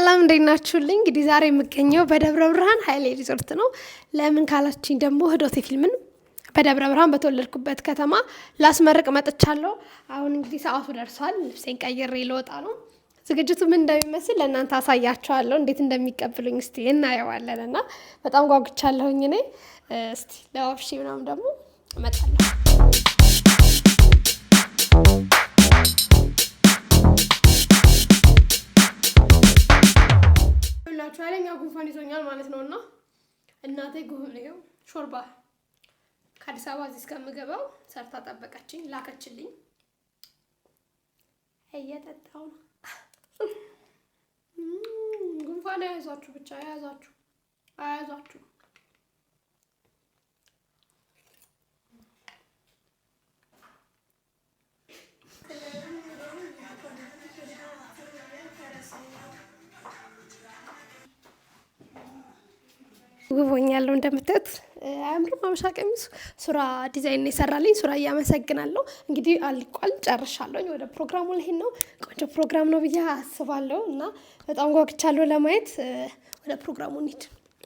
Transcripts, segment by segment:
ሰላም እንዴት ናችሁልኝ? እንግዲህ ዛሬ የምገኘው በደብረ ብርሃን ኃይሌ ሪዞርት ነው። ለምን ካላችሁኝ ደግሞ ህዶቴ ፊልምን በደብረ ብርሃን በተወለድኩበት ከተማ ላስመርቅ መጥቻለሁ። አሁን እንግዲህ ሰዓቱ ደርሷል። ልብሴን ቀይሬ ልወጣ ነው። ዝግጅቱ ምን እንደሚመስል ለእናንተ አሳያችኋለሁ። እንዴት እንደሚቀበሉኝ እስቲ እናየዋለን እና በጣም ጓጉቻለሁኝ እኔ። እስቲ ለዋፍሺ ምናምን ደግሞ እመጣለሁ። ቻለኛ ጉንፋን ይዞኛል ማለት ነውና እናቴ ጉህኔው ሾርባ ከአዲስ አበባ እዚህ እስከምገባው ሰርታ ጠበቀችኝ፣ ላከችልኝ። እየጠጣሁ ነው። ጉንፋን ያያዛችሁ ብቻ አያዛችሁ። ጉቦኛለሁ እንደምታዩት አያምርም? ሀበሻ ቀሚሱ ሱራ ዲዛይን የሰራልኝ ሱራ እያመሰግናለሁ። እንግዲህ አልቋል፣ ጨርሻለሁ። ወደ ፕሮግራሙ ልሄድ ነው። ቆንጆ ፕሮግራም ነው ብዬ አስባለሁ እና በጣም ጓጉቻለሁ ለማየት። ወደ ፕሮግራሙ እንሂድ፣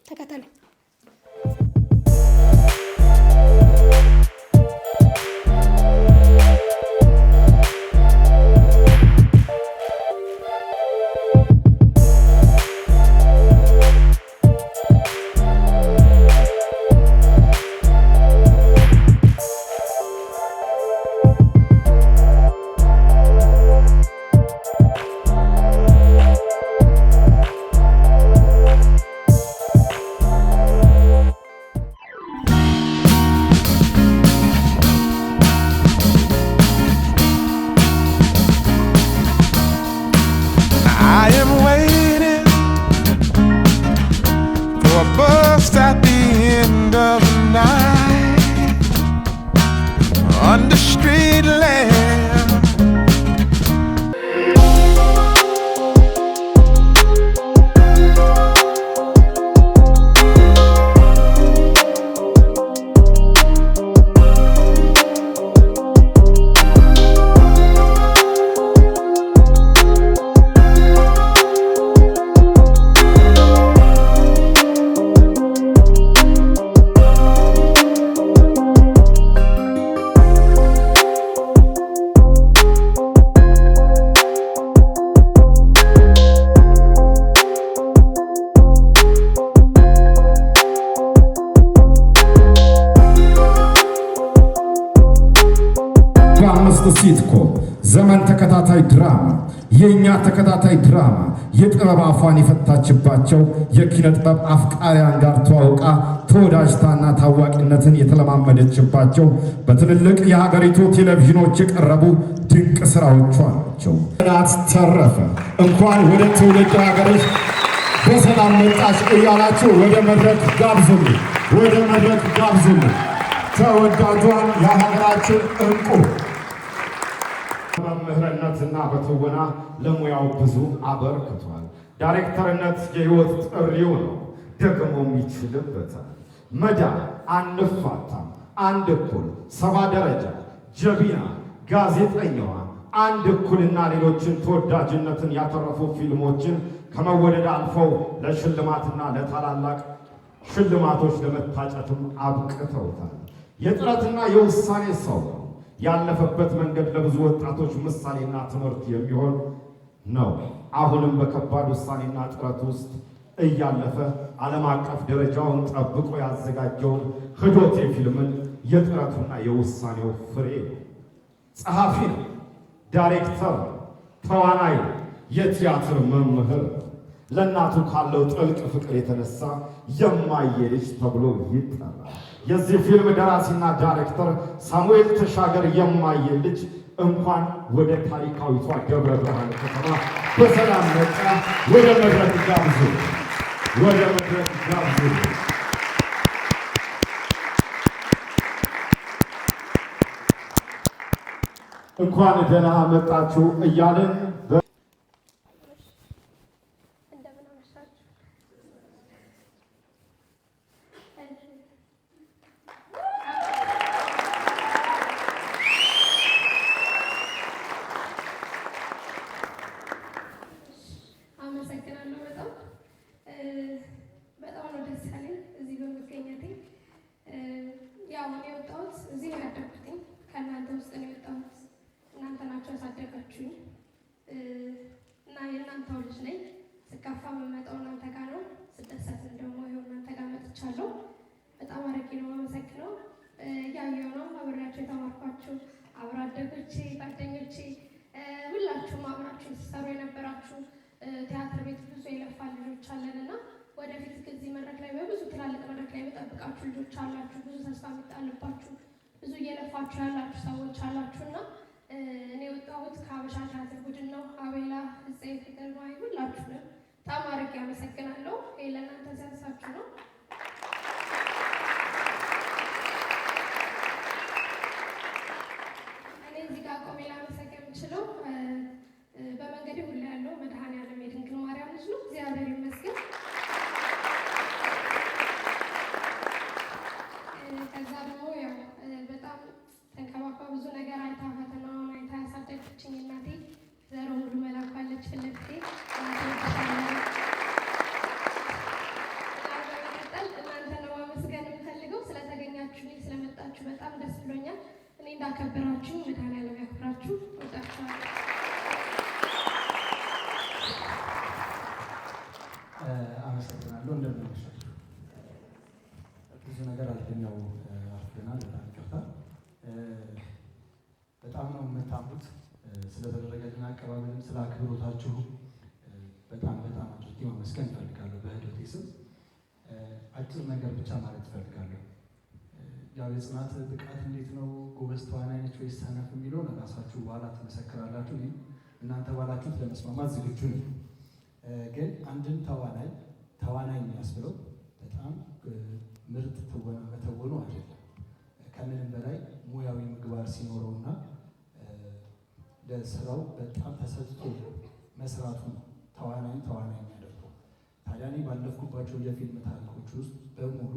ተከተሉኝ። ሲትኮም ዘመን ተከታታይ ድራማ የኛ ተከታታይ ድራማ የጥበብ አፏን የፈታችባቸው የኪነ ጥበብ አፍቃሪያን ጋር ተዋውቃ ተወዳጅታና ታዋቂነትን የተለማመደችባቸው በትልልቅ የሀገሪቱ ቴሌቪዥኖች የቀረቡ ድንቅ ስራዎቿ ናቸው። ናት ተረፈ እንኳን ወደ ትውልድ ሀገርሽ በሰላም መጣሽ እያላችሁ ወደ መድረክ ጋብዙልኝ፣ ተወዳጇን የሀገራችን እንቁ በመምህርነትና በትወና ለሙያው ብዙ አበርክቷል። ዳይሬክተርነት የህይወት ጥሪው ነው፣ ደግሞም ይችልበታል። መዳን፣ አንፋታም፣ አንድ እኩል፣ 70 ደረጃ፣ ጀቢና፣ ጋዜጠኛዋ፣ አንድ እኩልና ሌሎችን ተወዳጅነትን ያተረፉ ፊልሞችን ከመወደድ አልፈው ለሽልማትና ለታላላቅ ሽልማቶች ለመታጨትም አብቅተውታል። የጥረትና የውሳኔ ሰው ነው። ያለፈበት መንገድ ለብዙ ወጣቶች ምሳሌና ትምህርት የሚሆን ነው። አሁንም በከባድ ውሳኔና ጥረት ውስጥ እያለፈ ዓለም አቀፍ ደረጃውን ጠብቆ ያዘጋጀውን ህዶቴ ፊልምን የጥረቱና የውሳኔው ፍሬ ነው። ጸሐፊ ነው፣ ዳይሬክተር፣ ተዋናይ፣ የቲያትር መምህር። ለእናቱ ካለው ጥልቅ ፍቅር የተነሳ የማየ ልጅ ተብሎ ይጠራል። የዚህ ፊልም ደራሲና ዳይሬክተር ሳሙኤል ተሻገር የማየ ልጅ እንኳን ወደ ታሪካዊቷ ደብረ ብርሃን ከተማ በሰላም መጣ። ወደ መድረክ ጋብዙ። እንኳን ደህና መጣችሁ እያለን የሚጠብቃችሁ ልጆች አላችሁ፣ ብዙ ተስፋ የሚጣልባችሁ ብዙ እየለፋችሁ ያላችሁ ሰዎች አላችሁና እኔ የወጣሁት ከሀበሻ ቲያትር ቡድን ነው። አቤላ እፄ ግርማይ ሁላችሁንም በጣም አድርጌ አመሰግናለሁ። ይሄ ለእናንተ ሲያንሳችሁ ነው። እኔ እዚህ ጋር ቆሜ ላመሰግን የምችለው በመንገዴ ሁሉ ያለው መድኃኔዓለም የድንግል ማርያም ልጅ ነው። እግዚአብሔር ይመስገን። ከዛ ደግሞ ያው በጣም ተንከባክባ ብዙ ነገር አይታ ፈተናውን አይታ ያሳደገችኝ እናቴ ዘሮ ሙሉ መላኩ አለች ፊት ለፊቴ። በመቀጠል እናንተ ነው ማመስገን የምፈልገው። ስለተገኛችሁልኝ ስለመጣችሁ በጣም ደስ ብሎኛል። እኔ እንዳከበራችሁ መድኃኔዓለም ያክብራችሁ። ወጣችኋል። አመሰግናለሁ። እንደምንመሻችሁ ብዙ ነገር አልተኛው አፍገናል። በጣም ይቅርታ። በጣም ነው የምታምሩት። ስለተደረገልን አቀባበልም ስለ አክብሮታችሁ በጣም አድርጌ ማመስገን እፈልጋለሁ። በህይወቴ ስም አጭር ነገር ብቻ ማለት እፈልጋለሁ። ያው የጽናት ብቃት እንዴት ነው፣ ጎበዝ ተዋናይ ነች ወይስ ሰነፍ የሚለውን ራሳችሁ በኋላ ትመሰክራላችሁ። እናንተ ባላችሁት ለመስማማት ዝግጁ ነኝ። ግን አንድን ተዋናይ የሚያስብለው በጣም ምርጥ ትወና መተወኑ አይደለም። ከምንም በላይ ሙያዊ ምግባር ሲኖረውና ለስራው በጣም ተሰጥቶ መስራቱ ነው ተዋናይ የሚያደርገው። ታዲያ እኔ ባለፍኩባቸው የፊልም ታሪኮች ውስጥ በሙሉ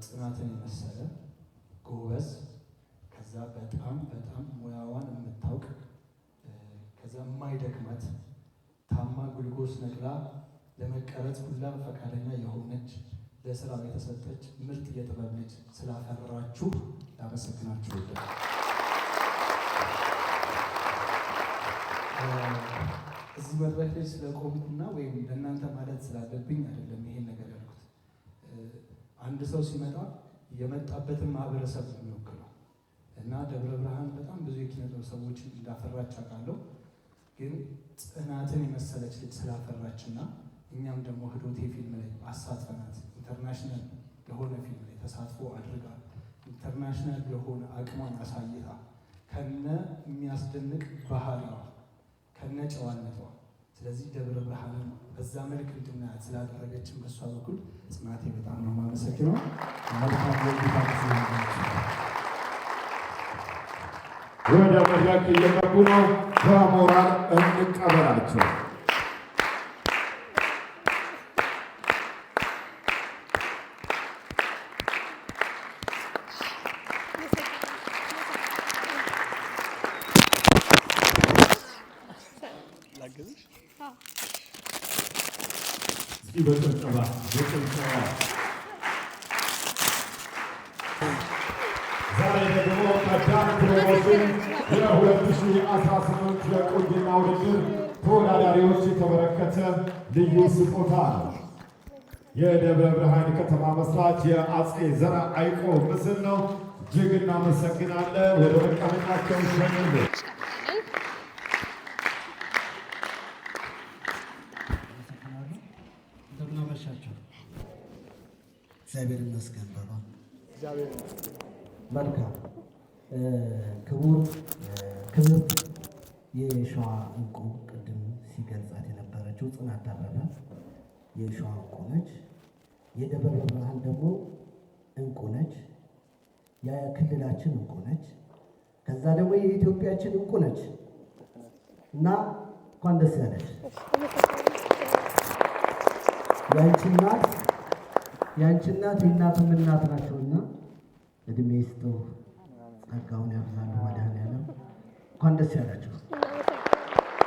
ጽናትን የመሰለ ጎበዝ፣ ከዛ በጣም ሙያዋን የምታውቅ ከዛ የማይደክማት ታማ ጉልጎስ ነቅላ ለመቀረጽ ሁላ ፈቃደኛ የሆነች ለስራው የተሰጠች ምርጥ የጥበብ ልጅ ስላፈራችሁ ላመሰግናችሁ እወዳለሁ። እዚህ መድረክ ላይ ስለቆምኩና ወይም ለእናንተ ማለት ስላለብኝ አይደለም ይሄን ነገር ያልኩት። አንድ ሰው ሲመጣ የመጣበትን ማህበረሰብ ነው የሚወክለው እና ደብረ ብርሃን በጣም ብዙ የኪነ ጥበብ ሰዎችን እንዳፈራች አውቃለሁ። ግን ጽናትን የመሰለች ልጅ ስላፈራችና እኛም ደግሞ ህዶቴ ፊልም ላይ አሳትፈናት ኢንተርናሽናል የሆነ ፊልም ላይ ተሳትፎ አድርጋ ኢንተርናሽናል የሆነ አቅሟን አሳይታ ከነ የሚያስደንቅ ባህሪዋ ከነ ጨዋነቷ፣ ስለዚህ ደብረ ብርሃንን በዛ መልክ እንድናያት ስላደረገችን በሷ በኩል ጽናቴ በጣም ነው የማመሰግነው። ወደ መድረክ እየገቡ ነው። በሞራል እንቀበላቸው። እስኪ በጭብጨባ ዛሬ ደግሞ ቀዳሚ ፕሮሞሽን የ2018 የቁንጅና ውድድር ተወዳዳሪዎች የተበረከተ ልዩ ስጦታ ነው። የደብረ ብርሃን ከተማ መስራች የአፄ ዘርዓ ያዕቆብ ምስል ነው። እጅግ እናመሰግናለን። ወደ መቀመጫቸው ሸኙልን። እግዚአብሔር ይመስገን። ባባ መልካም ክብርት የሸዋ እንቁ ቅድም ሲገልጻት የነበረችው ጽናት ደበበ የሸዋ እንቁ ነች። የደብረ ብርሃን ደግሞ እንቁ ነች። የክልላችን እንቁ ነች። ከዛ ደግሞ የኢትዮጵያችን እንቁ ነች እና እንኳን ደስ ያለች። ያንቺ እናት የእናቱም እናት ናቸውና እድሜ ይስጠው፣ ጸጋውን ያብዛሉ መድኃኔዓለም። እንኳን ደስ ያላችሁ።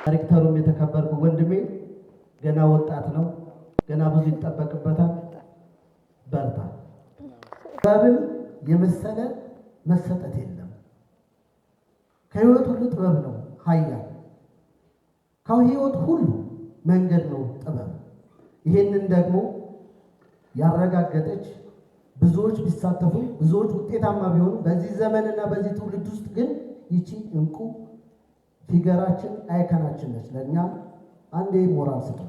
ዳይሬክተሩም የተከበርኩ ወንድሜ ገና ወጣት ነው፣ ገና ብዙ ይጠበቅበታል። በርታ። ጥበብን የመሰለ መሰጠት የለም። ከህይወት ሁሉ ጥበብ ነው ኃያል። ከህይወት ሁሉ መንገድ ነው ጥበብ። ይሄንን ደግሞ ያረጋገጠች ብዙዎች ቢሳተፉ ብዙዎች ውጤታማ ቢሆኑ በዚህ ዘመንና በዚህ ትውልድ ውስጥ ግን ይቺ እንቁ ፊገራችን አይከናችን ነች። ለእኛም አንዴ ሞራል ስጡ።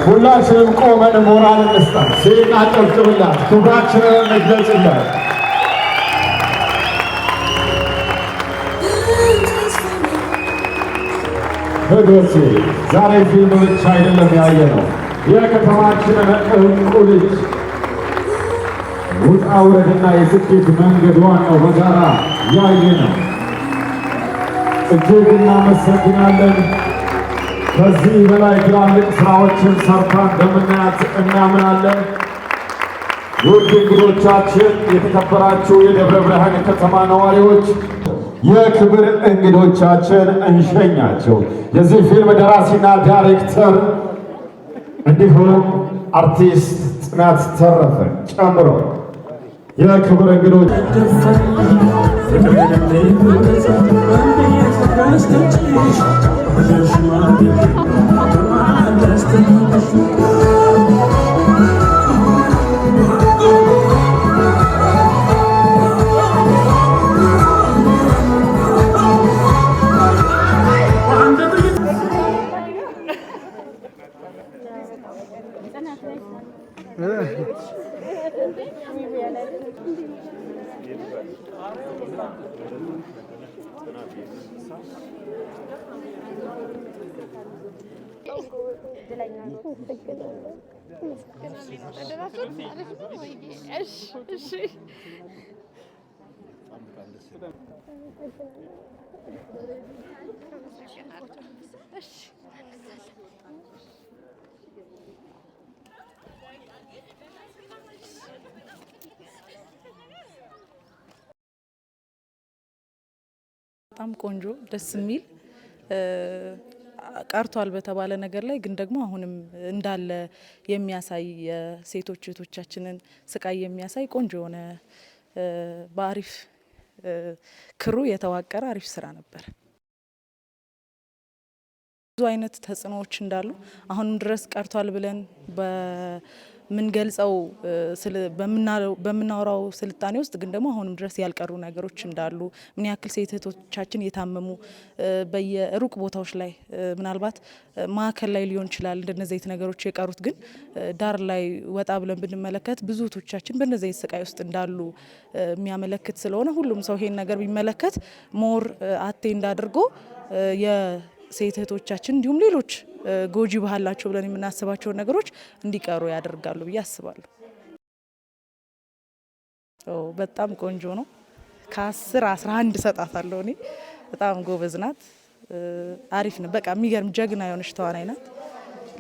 ሁላችንም ቆመን ሞራል እንስጣት፣ እናጨብጭብላት፣ ክብራችንን እንግለጽላት። ህዶቼ ዛሬ ፊልም ብቻ አይደለም ያየ ነው። የከተማችንን እንቁ ልጅ ውጣ ውረድና የስኬት መንገዷን ነው በጋራ ያየ ነው። እጅግ እናመሰግናለን። ከዚህ በላይ ትላልቅ ስራዎችን ሰርታ እንደምናያት እናምናለን። ውድ እንግዶቻችን፣ የተከበራችሁ የደብረ ብርሃን ከተማ ነዋሪዎች፣ የክብር እንግዶቻችን እንሸኛቸው። የዚህ ፊልም ደራሲና ዳይሬክተር እንዲሁም አርቲስት ጽናት ተረፈ ጨምሮ የክብር እንግዶች በጣም ቆንጆ ደስ የሚል ቀርቷል በተባለ ነገር ላይ ግን ደግሞ አሁንም እንዳለ የሚያሳይ የሴቶች እህቶቻችንን ስቃይ የሚያሳይ ቆንጆ የሆነ በአሪፍ ክሩ የተዋቀረ አሪፍ ስራ ነበር። ብዙ አይነት ተጽዕኖዎች እንዳሉ አሁንም ድረስ ቀርቷል ብለን በምንገልጸው በምናወራው ስልጣኔ ውስጥ ግን ደግሞ አሁንም ድረስ ያልቀሩ ነገሮች እንዳሉ ምን ያክል ሴት እህቶቻችን የታመሙ በየሩቅ ቦታዎች ላይ ምናልባት ማዕከል ላይ ሊሆን ይችላል እንደነዚህ አይነት ነገሮች የቀሩት ግን ዳር ላይ ወጣ ብለን ብንመለከት ብዙ እህቶቻችን በእነዚህ አይነት ስቃይ ውስጥ እንዳሉ የሚያመለክት ስለሆነ ሁሉም ሰው ይሄን ነገር ቢመለከት ሞር አቴንድ አድርጎ ሴት እህቶቻችን እንዲሁም ሌሎች ጎጂ ባህላቸው ብለን የምናስባቸውን ነገሮች እንዲቀሩ ያደርጋሉ ብዬ አስባለሁ። በጣም ቆንጆ ነው። ከ10 11 ሰጣታለሁ እኔ። በጣም ጎበዝ ናት። አሪፍ ነው። በቃ የሚገርም ጀግና የሆነች ተዋናይ ናት።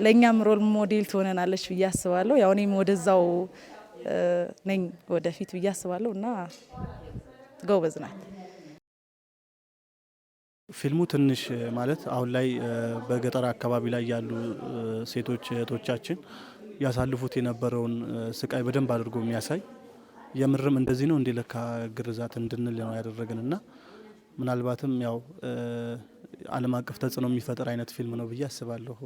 ለእኛም ሮል ሞዴል ትሆነናለች ብዬ አስባለሁ። ያው እኔም ወደዛው ነኝ ወደፊት ብዬ አስባለሁ እና ጎበዝ ናት። ፊልሙ ትንሽ ማለት አሁን ላይ በገጠር አካባቢ ላይ ያሉ ሴቶች እህቶቻችን ያሳልፉት የነበረውን ስቃይ በደንብ አድርጎ የሚያሳይ የምርም እንደዚህ ነው እንዴ ለካ ግርዛት እንድንል ነው ያደረገን እና ምናልባትም ያው ዓለም አቀፍ ተጽዕኖ የሚፈጥር አይነት ፊልም ነው ብዬ አስባለሁ።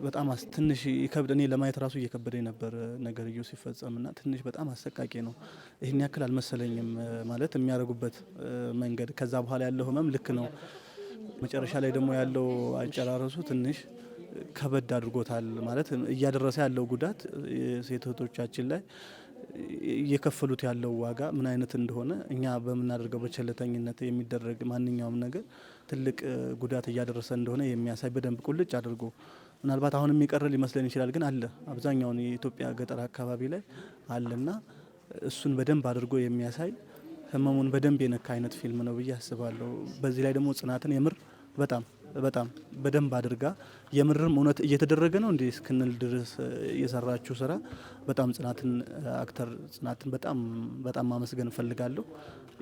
በጣም ትንሽ ይከብድ እኔ ለማየት ራሱ እየከበደኝ ነበር ነገርየው ሲፈጸምና ትንሽ በጣም አሰቃቂ ነው። ይህን ያክል አልመሰለኝም ማለት የሚያደርጉበት መንገድ ከዛ በኋላ ያለው ህመም ልክ ነው። መጨረሻ ላይ ደግሞ ያለው አጨራረሱ ትንሽ ከበድ አድርጎታል ማለት እያደረሰ ያለው ጉዳት ሴት እህቶቻችን ላይ እየከፈሉት ያለው ዋጋ ምን አይነት እንደሆነ እኛ በምናደርገው በቸልተኝነት የሚደረግ ማንኛውም ነገር ትልቅ ጉዳት እያደረሰ እንደሆነ የሚያሳይ በደንብ ቁልጭ አድርጎ ምናልባት አሁን የሚቀር ሊመስለን ይችላል፣ ግን አለ አብዛኛውን የኢትዮጵያ ገጠር አካባቢ ላይ አለና እሱን በደንብ አድርጎ የሚያሳይ ህመሙን በደንብ የነካ አይነት ፊልም ነው ብዬ አስባለሁ። በዚህ ላይ ደግሞ ጽናትን የምር በጣም በደንብ አድርጋ የምርም እውነት እየተደረገ ነው እንዴ እስክንል ድረስ የሰራችው ስራ በጣም አክተር ጽናትን በጣም ማመስገን እፈልጋለሁ።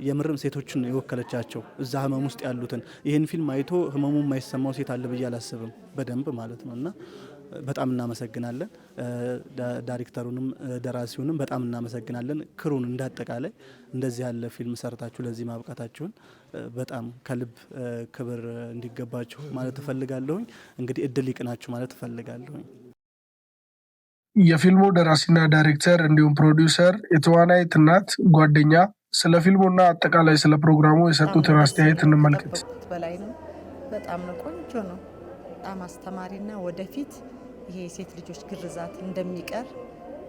የምርም ሴቶችን የወከለቻቸው እዛ ህመም ውስጥ ያሉትን ይህን ፊልም አይቶ ህመሙ የማይሰማው ሴት አለ ብዬ አላስብም፣ በደንብ ማለት ነው እና በጣም እናመሰግናለን። ዳይሬክተሩንም ደራሲውንም በጣም እናመሰግናለን። ክሩን እንዳጠቃላይ እንደዚህ ያለ ፊልም ሰርታችሁ ለዚህ ማብቃታችሁን በጣም ከልብ ክብር እንዲገባችሁ ማለት እፈልጋለሁኝ። እንግዲህ እድል ይቅናችሁ ማለት እፈልጋለሁኝ። የፊልሙ ደራሲና ዳይሬክተር እንዲሁም ፕሮዲውሰር የተዋናይት እናት ጓደኛ ስለ ፊልሙና አጠቃላይ ስለ ፕሮግራሙ የሰጡትን አስተያየት እንመልከት። በላይ ነው። በጣም ነው ቆንጆ ነው። በጣም አስተማሪና ወደፊት ይሄ የሴት ልጆች ግርዛት እንደሚቀር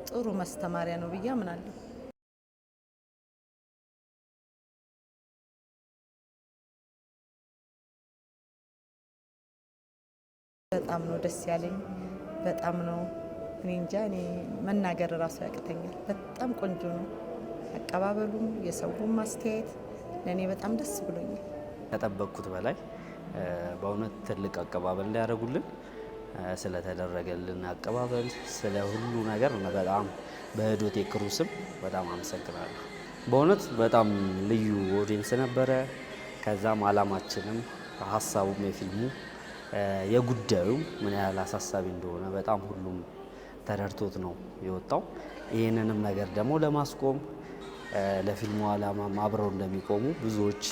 ጥሩ ማስተማሪያ ነው ብዬ አምናለሁ። በጣም ነው ደስ ያለኝ። በጣም ነው እኔ እንጃ እኔ መናገር ራሱ ያቅተኛል። በጣም ቆንጆ ነው አቀባበሉም፣ የሰውም ማስተያየት ለእኔ በጣም ደስ ብሎኛል። ከጠበቅኩት በላይ በእውነት ትልቅ አቀባበል ሊያደርጉልን ስለተደረገልን አቀባበል፣ ስለ ሁሉ ነገር በጣም በህዶቴ ክሩ ስም በጣም አመሰግናለሁ። በእውነት በጣም ልዩ ኦዲየንስ ነበረ። ከዛም አላማችንም ሀሳቡም የፊልሙ የጉዳዩ ምን ያህል አሳሳቢ እንደሆነ በጣም ሁሉም ተረድቶት ነው የወጣው። ይህንንም ነገር ደግሞ ለማስቆም ለፊልሙ አላማ አብረው እንደሚቆሙ ብዙዎች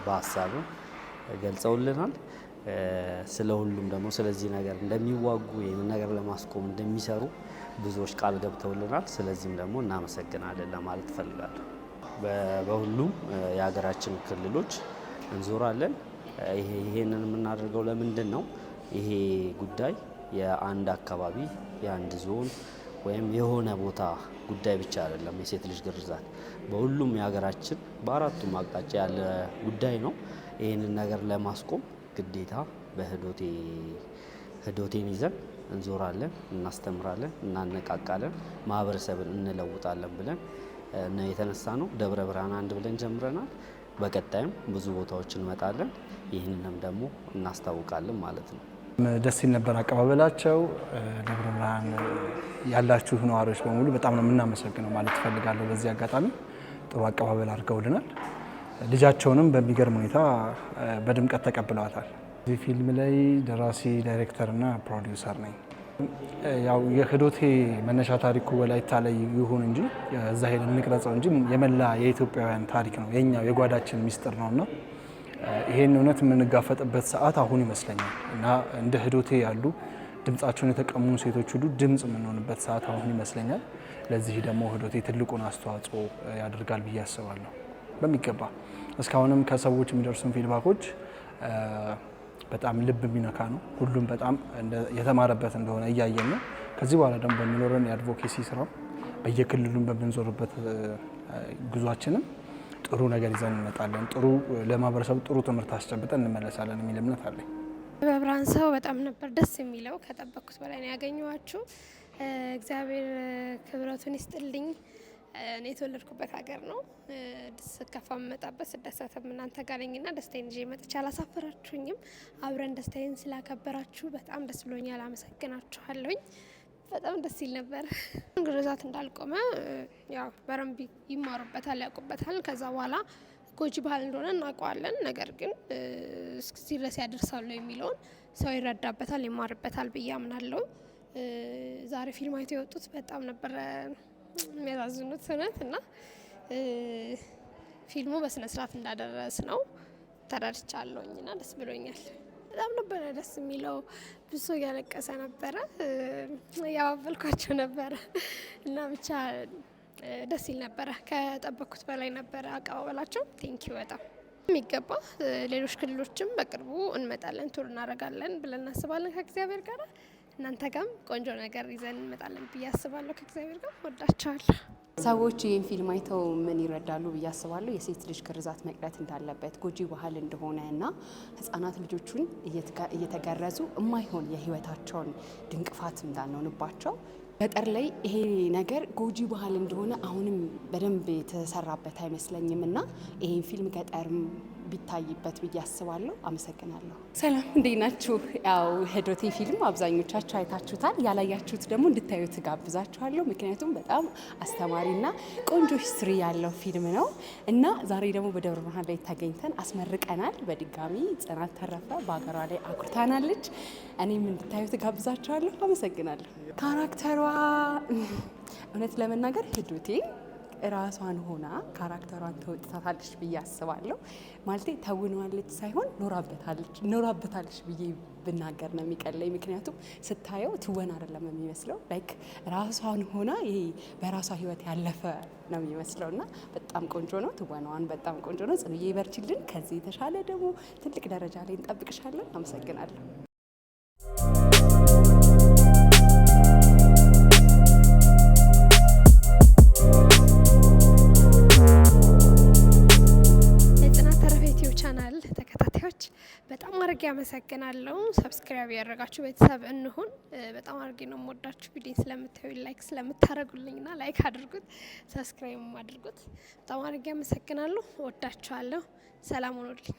በሀሳብ ገልጸውልናል። ስለ ሁሉም ደግሞ ስለዚህ ነገር እንደሚዋጉ ይህንን ነገር ለማስቆም እንደሚሰሩ ብዙዎች ቃል ገብተውልናል። ስለዚህም ደግሞ እናመሰግናለን ለማለት እፈልጋለሁ። በሁሉም የሀገራችን ክልሎች እንዞራለን። ይሄንን የምናደርገው ለምንድን ነው? ይሄ ጉዳይ የአንድ አካባቢ የአንድ ዞን ወይም የሆነ ቦታ ጉዳይ ብቻ አይደለም። የሴት ልጅ ግርዛት በሁሉም የሀገራችን በአራቱም አቅጣጫ ያለ ጉዳይ ነው። ይህንን ነገር ለማስቆም ግዴታ ህዶቴን ይዘን እንዞራለን፣ እናስተምራለን፣ እናነቃቃለን፣ ማህበረሰብን እንለውጣለን ብለን ነው የተነሳ ነው። ደብረ ብርሃን አንድ ብለን ጀምረናል። በቀጣይም ብዙ ቦታዎች እንመጣለን። ይህንንም ደግሞ እናስታውቃለን ማለት ነው። ደስ ሲል ነበር አቀባበላቸው። ደብረ ብርሃን ያላችሁ ነዋሪዎች በሙሉ በጣም ነው የምናመሰግነው ማለት እፈልጋለሁ። በዚህ አጋጣሚ ጥሩ አቀባበል አድርገውልናል። ልጃቸውንም በሚገርም ሁኔታ በድምቀት ተቀብለዋታል። እዚህ ፊልም ላይ ደራሲ ዳይሬክተርና ፕሮዲውሰር ነኝ። ያው የህዶቴ መነሻ ታሪኩ ወላይታ ላይ ይሁን እንጂ እዛ ሄደን እንቅረጸው እንጂ የመላ የኢትዮጵያውያን ታሪክ ነው፣ የኛው የጓዳችን ሚስጥር ነውና ይሄን እውነት የምንጋፈጥበት ሰዓት አሁን ይመስለኛል እና እንደ ህዶቴ ያሉ ድምጻቸውን የተቀሙ ሴቶች ሁሉ ድምጽ የምንሆንበት ሰዓት አሁን ይመስለኛል። ለዚህ ደግሞ ህዶቴ ትልቁን አስተዋጽኦ ያደርጋል ብዬ አስባለሁ። በሚገባ እስካሁንም ከሰዎች የሚደርሱን ፊድባኮች በጣም ልብ የሚነካ ነው። ሁሉም በጣም የተማረበት እንደሆነ እያየን ነው። ከዚህ በኋላ ደግሞ በሚኖረን የአድቮኬሲ ስራ በየክልሉም በምንዞርበት ጉዟችንም ጥሩ ነገር ይዘን እንመጣለን። ጥሩ ለማህበረሰቡ ጥሩ ትምህርት አስጨብጠን እንመለሳለን የሚል እምነት አለኝ። በብርሃን ሰው በጣም ነበር ደስ የሚለው። ከጠበቅኩት በላይ ነው ያገኘኋችሁ። እግዚአብሔር ክብረቱን ይስጥልኝ። እኔ የተወለድኩበት ሀገር ነው። ስከፋ መጣበት ስደሰትም እናንተ ጋር ነኝና ደስታዬን ይዤ መጥቼ አላሳፈራችሁኝም። አብረን ደስታዬን ስላከበራችሁ በጣም ደስ ብሎኛል። አመሰግናችኋለሁኝ። በጣም ደስ ይል ነበር። ግርዛት እንዳልቆመ ያው በረንብ ይማሩበታል፣ ያውቁበታል። ከዛ በኋላ ጎጂ ባህል እንደሆነ እናውቀዋለን። ነገር ግን እስከዚህ ድረስ ያደርሳሉ የሚለውን ሰው ይረዳበታል፣ ይማርበታል ብዬ አምናለሁ። ዛሬ ፊልም አይተው የወጡት በጣም ነበረ የሚያሳዝኑት እውነት እና ፊልሙ በስነ ስርዓት እንዳደረስ ነው ተረድቻለሁኝ እና ደስ ብሎኛል። በጣም ነበረ ደስ የሚለው። ብዙ ሰው እያለቀሰ ነበረ፣ እያባበልኳቸው ነበረ እና ብቻ ደስ ይል ነበረ። ከጠበቅኩት በላይ ነበረ አቀባበላቸው። ቴንኪው በጣም የሚገባ። ሌሎች ክልሎችም በቅርቡ እንመጣለን፣ ቱር እናደርጋለን ብለን እናስባለን ከእግዚአብሔር ጋር። እናንተ ጋም ቆንጆ ነገር ይዘን እንመጣለን ብዬ አስባለሁ። ከእግዚአብሔር ጋር ወዳቸዋለሁ። ሰዎች ይህን ፊልም አይተው ምን ይረዳሉ ብዬ አስባለሁ? የሴት ልጅ ግርዛት መቅረት እንዳለበት፣ ጎጂ ባህል እንደሆነ እና ህጻናት ልጆቹን እየተገረዙ የማይሆን የህይወታቸውን ድንቅፋት እንዳንሆንባቸው ገጠር ላይ ይሄ ነገር ጎጂ ባህል እንደሆነ አሁንም በደንብ የተሰራበት አይመስለኝም እና ይሄን ፊልም ገጠርም ቢታይበት ብዬ አስባለሁ። አመሰግናለሁ። ሰላም፣ እንዴት ናችሁ? ያው ህዶቴ ፊልም አብዛኞቻችሁ አይታችሁታል። ያላያችሁት ደግሞ እንድታዩት ጋብዛችኋለሁ። ምክንያቱም በጣም አስተማሪና ቆንጆ ሂስትሪ ያለው ፊልም ነው እና ዛሬ ደግሞ በደብረ ብርሃን ላይ ተገኝተን አስመርቀናል። በድጋሚ ጽናት ተረፈ በሀገሯ ላይ አኩርታናለች። እኔም እንድታዩት ጋብዛችኋለሁ። አመሰግናለሁ። ካራክተሯ እውነት ለመናገር ህዶቴ ራሷን ሆና ካራክተሯን ተወጥታታለች ብዬ አስባለሁ። ማለቴ ተውነዋለች ሳይሆን ኖራበታለች ብዬ ብናገር ነው የሚቀለኝ። ምክንያቱም ስታየው ትወና አይደለም የሚመስለው፣ ላይክ ራሷን ሆና ይሄ በራሷ ህይወት ያለፈ ነው የሚመስለው እና በጣም ቆንጆ ነው። ትወናዋን በጣም ቆንጆ ነው። ጽኑዬ ይበርችልን። ከዚህ የተሻለ ደግሞ ትልቅ ደረጃ ላይ እንጠብቅሻለን። አመሰግናለሁ። ተከታታዮች በጣም አድርጌ አመሰግናለሁ። ሰብስክራይብ ያደረጋችሁ ቤተሰብ እንሁን። በጣም አድርጌ ነው የምወዳችሁ። ቪዲዮን ስለምታዩ ላይክ ስለምታደርጉልኝና ላይክ አድርጉት፣ ሰብስክራይብ አድርጉት። በጣም አድርጌ አመሰግናለሁ። ወዳችኋለሁ። ሰላም ሁኑልኝ።